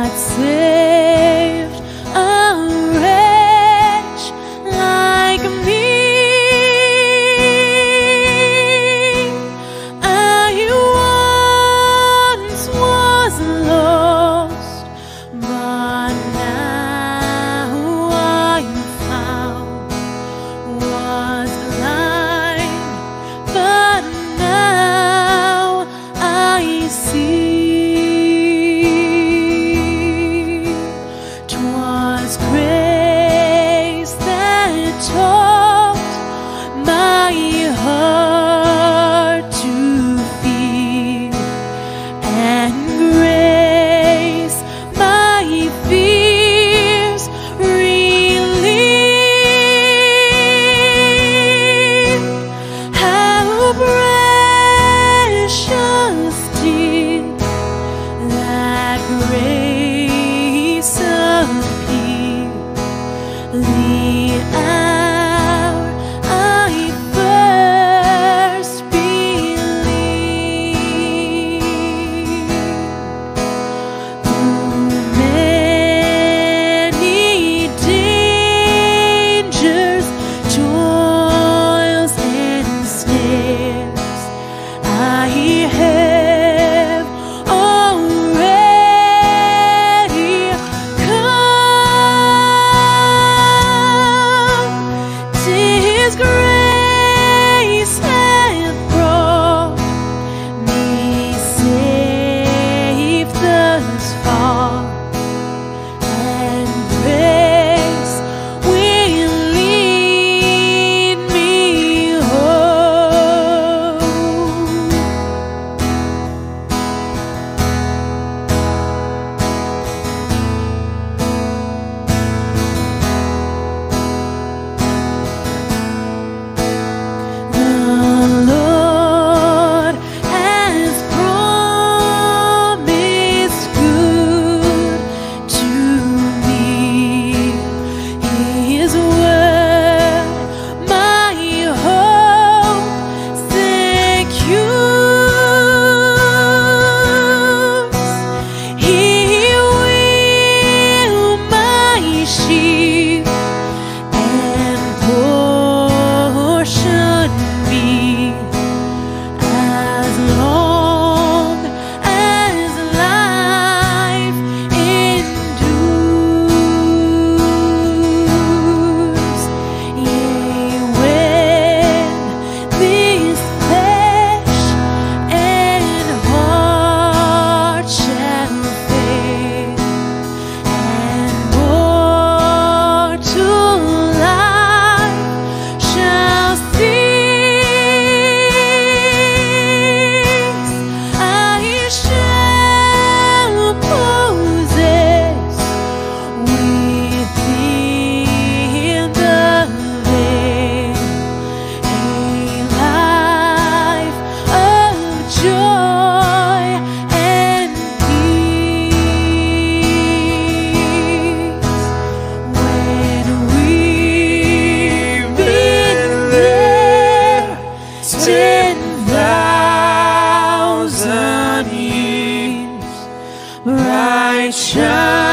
God saved a wretch like me. I once was lost, but now I'm found. Was blind, but now I see. 'Twas grace that taught my heart to feel, and grace my fears relieved. How precious did that grace appear, the hour I first believed. Through many dangers, toils, and snares, I have already come. 'Tis grace hath brought me safe thus far, and grace will lead me home. The Lord has promised good to me. His word my hope secures. He will my shield and portion be, as long as life endures. Yea, when this flesh and heart shall fail, and mortal life shall cease, I shall possess within the veil a life of joy and peace. When we've been there 10,000 years, bright shine.